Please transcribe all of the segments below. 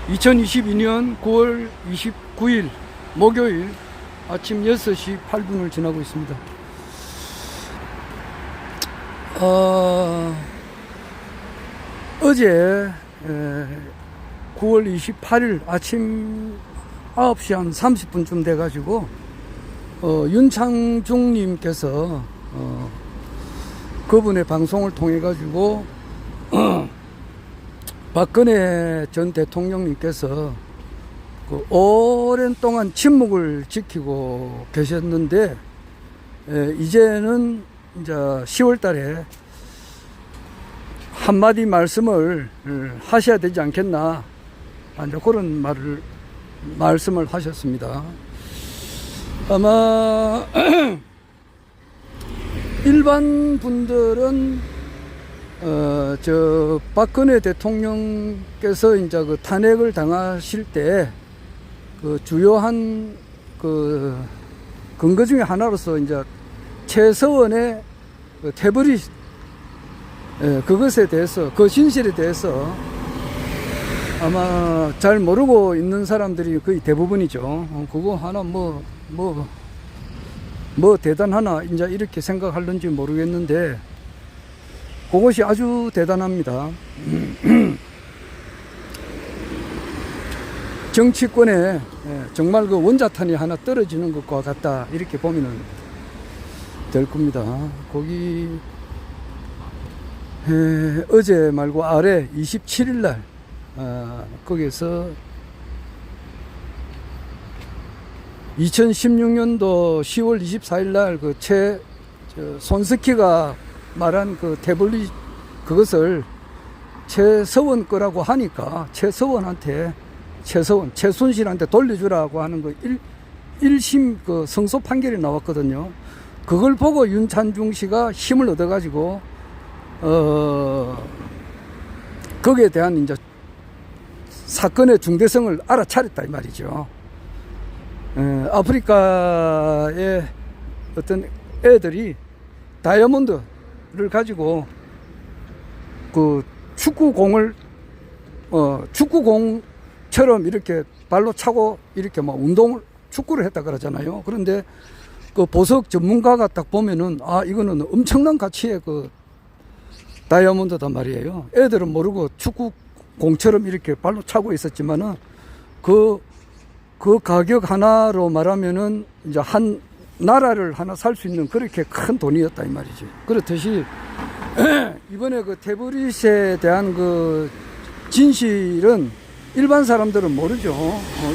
2022년 9월 29일 목요일 아침 6시 8분을 지나고 있습니다. 어제 9월 28일 아침 9시 한 30분쯤 돼가지고 윤창중님께서 그분의 방송을 통해 가지고 박근혜 전 대통령님께서 그 오랜 동안 침묵을 지키고 계셨는데 이제는 이제 10월 달에 한마디 말씀을 하셔야 되지 않겠나, 이제 그런 말씀을 하셨습니다. 아마 일반 분들은 저 박근혜 대통령께서 이제 그 탄핵을 당하실 때 그 주요한 그 근거 중에 하나로서 이제 최서원의 그 태블릿, 그것에 대해서, 그 진실에 대해서 아마 잘 모르고 있는 사람들이 거의 대부분이죠. 그거 하나 뭐 대단하나 이제 이렇게 생각할는지 모르겠는데 그것이 아주 대단합니다. 정치권에 정말 그 원자탄이 하나 떨어지는 것과 같다, 이렇게 보면 될 겁니다. 거기 어제 말고 아래 27일 날 거기에서 2016년도 10월 24일 날 그 손석희가 말한 그 태블릿, 그것을 최서원 거라고 하니까 최순실한테 돌려주라고 하는 거 1심 그 성소 판결이 나왔거든요. 그걸 보고 윤찬중 씨가 힘을 얻어가지고 거기에 대한 이제 사건의 중대성을 알아차렸다 이 말이죠. 아프리카의 어떤 애들이 다이아몬드를 가지고 그 축구공을 축구공처럼 이렇게 발로 차고 이렇게 막 축구를 했다 그러잖아요. 그런데 그 보석 전문가가 딱 보면은 이거는 엄청난 가치의 그 다이아몬드단 말이에요. 애들은 모르고 축구공처럼 이렇게 발로 차고 있었지만은 그 가격 하나로 말하면은 이제 한 나라를 하나 살 수 있는 그렇게 큰 돈이었다 이 말이지. 그렇듯이 이번에 그 태블릿에 대한 그 진실은 일반 사람들은 모르죠.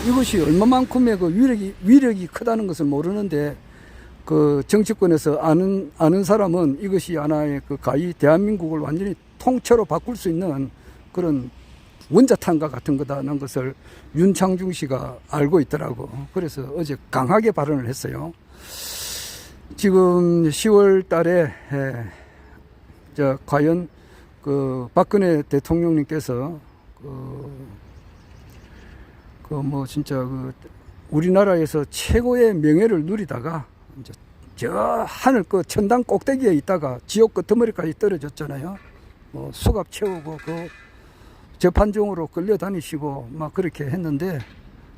이것이 얼마만큼의 그 위력이 크다는 것을 모르는데 그 정치권에서 아는 사람은 이것이 하나의 그 가히 대한민국을 완전히 통째로 바꿀 수 있는 그런 원자탄과 같은 거다는 것을 윤창중 씨가 알고 있더라고. 그래서 어제 강하게 발언을 했어요. 지금 10월 달에 과연 그 박근혜 대통령님께서 진짜 그 우리나라에서 최고의 명예를 누리다가 이제 저 하늘 그 천당 꼭대기에 있다가 지옥 끄트머리까지 떨어졌잖아요. 수갑 채우고 그 재판정으로 끌려다니시고 막 그렇게 했는데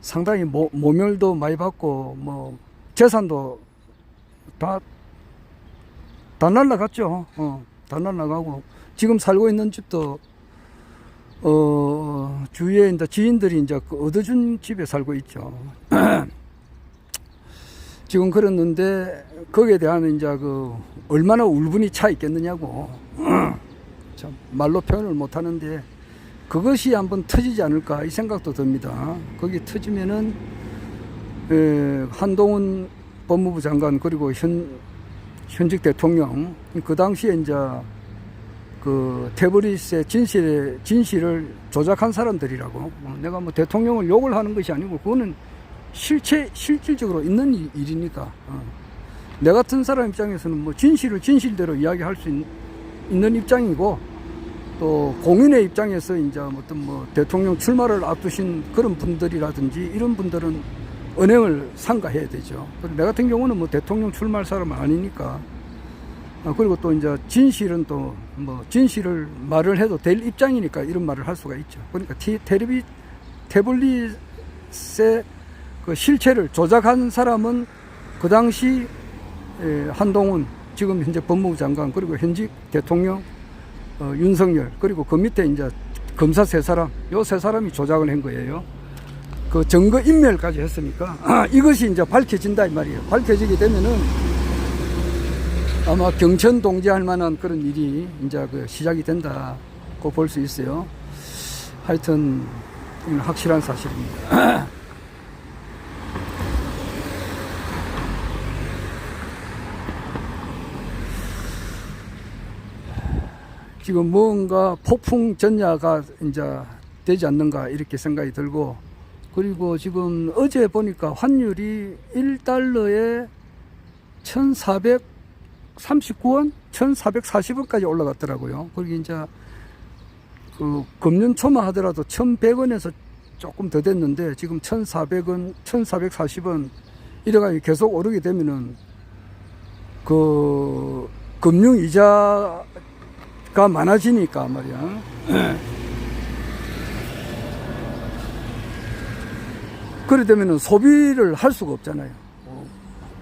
상당히 모멸도 많이 받고 재산도 다 날라갔죠. 다 날라가고 지금 살고 있는 집도 주위에 이제 지인들이 이제 얻어준 집에 살고 있죠. 지금 그랬는데 거기에 대한 이제 그 얼마나 울분이 차 있겠느냐고 참 말로 표현을 못 하는데 그것이 한번 터지지 않을까 이 생각도 듭니다. 거기 터지면은 한동훈 법무부 장관 그리고 현직 대통령 그 당시에 이제 그 태블릿의 진실을 조작한 사람들이라고. 내가 대통령을 욕을 하는 것이 아니고 그거는 실질적으로 있는 일이니까. 내 같은 사람 입장에서는 진실을 진실대로 이야기할 수 있는 입장이고, 또 공인의 입장에서 이제 어떤 대통령 출마를 앞두신 그런 분들이라든지 이런 분들은 은행을 삼가해야 되죠. 내 같은 경우는 대통령 출마할 사람은 아니니까 그리고 또 이제 진실은 또 뭐 진실을 말을 해도 될 입장이니까 이런 말을 할 수가 있죠. 그러니까 태블릿의 그 실체를 조작한 사람은 그 당시 한동훈 지금 현재 법무부 장관 그리고 현직 대통령 윤석열 그리고 그 밑에 이제 검사 세 사람 요 세 사람이 조작을 한 거예요. 그 증거 인멸까지 했으니까 이것이 이제 밝혀진다 이 말이에요. 밝혀지게 되면은 아마 경천 동지할 만한 그런 일이 이제 그 시작이 된다고 볼 수 있어요. 하여튼 이건 확실한 사실입니다. 지금 뭔가 폭풍 전야가 이제 되지 않는가 이렇게 생각이 들고, 그리고 지금 어제 보니까 환율이 1달러에 1,439원, 1,440원까지 올라갔더라고요. 그리고 이제 그 금년 초만 하더라도 1,100원에서 조금 더 됐는데 지금 1,400원, 1,440원 이래가지고 계속 오르게 되면은 그 금융 이자가 많아지니까 말이야. 그래 되면은 소비를 할 수가 없잖아요.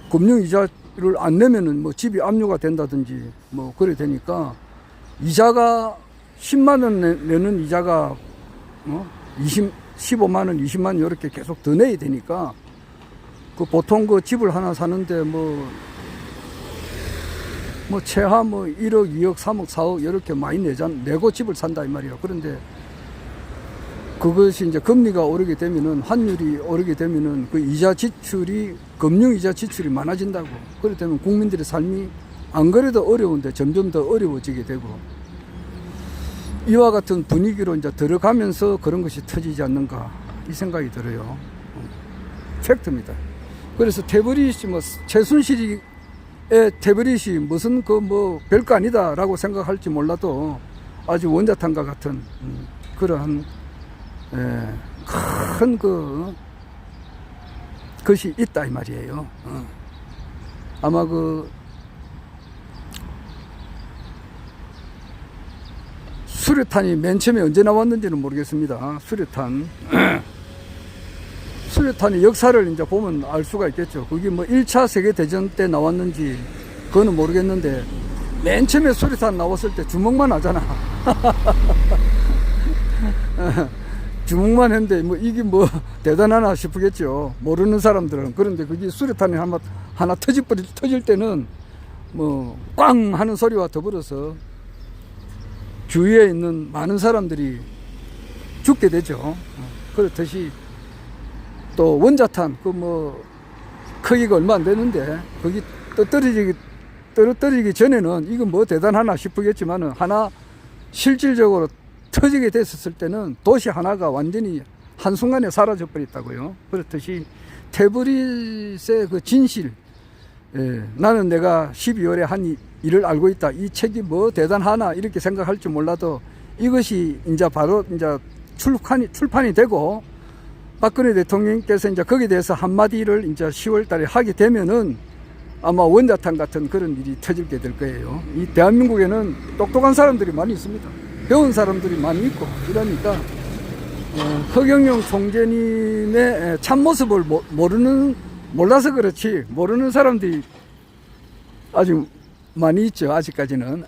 금융 이자를 안 내면은 뭐 집이 압류가 된다든지 뭐 그래 되니까 이자가 10만 원 내는 이자가 15만 원, 20만 원 이렇게 계속 더 내야 되니까 그 보통 그 집을 하나 사는데 뭐 최하 1억, 2억, 3억, 4억 이렇게 많이 내고 집을 산다 이 말이에요. 그런데 그것이 이제 금리가 오르게 되면은 환율이 오르게 되면은 그 이자 지출이 금융 이자 지출이 많아진다고. 그렇게 되면 국민들의 삶이 안 그래도 어려운데 점점 더 어려워지게 되고, 이와 같은 분위기로 이제 들어가면서 그런 것이 터지지 않는가 이 생각이 들어요. 팩트입니다. 그래서 태블릿이 최순실이 태블릿이 무슨 별거 아니다라고 생각할지 몰라도 아주 원자탄과 같은 그러한 큰 것이 있다 이 말이에요. 아마 수류탄이 맨 처음에 언제 나왔는지는 모르겠습니다. 수류탄의 역사를 이제 보면 알 수가 있겠죠. 그게 1차 세계대전 때 나왔는지 그거는 모르겠는데 맨 처음에 수류탄 나왔을 때 주먹만 하잖아. 주먹만 했는데 이게 대단하나 싶겠죠. 모르는 사람들은. 그런데 그게 수류탄이 하나 터질 때는 꽝 하는 소리와 더불어서 주위에 있는 많은 사람들이 죽게 되죠. 그렇듯이 또 원자탄 크기가 얼마 안 되는데 거기 떨어뜨리기 전에는 이건 대단하나 싶겠지만은 하나 실질적으로 터지게 됐었을 때는 도시 하나가 완전히 한순간에 사라져 버렸다고요. 그렇듯이 태블릿의 그 진실, 나는 내가 12월에 한 일을 알고 있다. 이 책이 대단하나 이렇게 생각할지 몰라도 이것이 이제 바로 이제 출판이 되고 박근혜 대통령께서 이제 거기에 대해서 한마디를 이제 10월 달에 하게 되면은 아마 원자탄 같은 그런 일이 터지게 될 거예요. 이 대한민국에는 똑똑한 사람들이 많이 있습니다. 배운 사람들이 많이 있고 이러니까 허경영 총재님의 참모습을 몰라서 그렇지 모르는 사람들이 아주 많이 있죠. 아직까지는.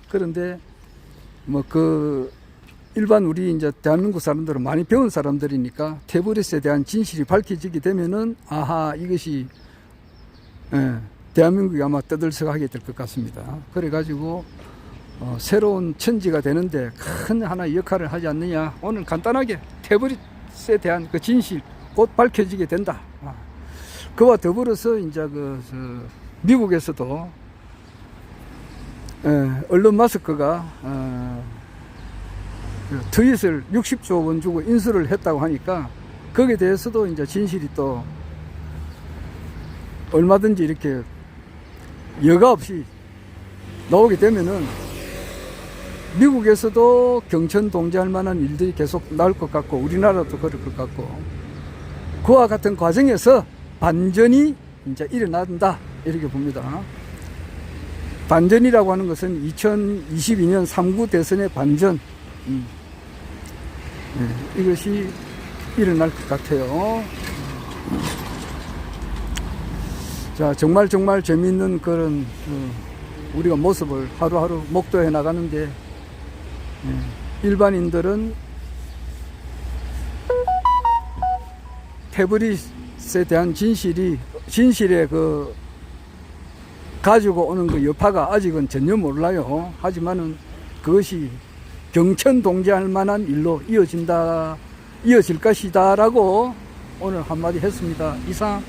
그런데 일반 우리 이제 대한민국 사람들은 많이 배운 사람들이니까 태블릿에 대한 진실이 밝혀지게 되면은 아하 이것이 대한민국이 아마 떠들썩하게 될 것 같습니다. 그래가지고 새로운 천지가 되는데 큰 하나의 역할을 하지 않느냐. 오늘 간단하게 태블릿에 대한 그 진실 곧 밝혀지게 된다. 그와 더불어서 이제 미국에서도 언론 마스크가 트윗을 60조 원 주고 인수를 했다고 하니까 거기에 대해서도 이제 진실이 또 얼마든지 이렇게 여과 없이 나오게 되면은 미국에서도 경천 동지할 만한 일들이 계속 나올 것 같고 우리나라도 그럴 것 같고 그와 같은 과정에서 반전이 이제 일어난다 이렇게 봅니다. 반전이라고 하는 것은 2022년 3구 대선의 반전. 네, 이것이 일어날 것 같아요. 자, 정말 재미있는 그런 우리가 모습을 하루하루 목도해 나가는데, 일반인들은 태블릿에 대한 진실의 그 가지고 오는 그 여파가 아직은 전혀 몰라요. 하지만은 그것이 경천동지할 만한 일로 이어질 것이다라고 오늘 한마디 했습니다. 이상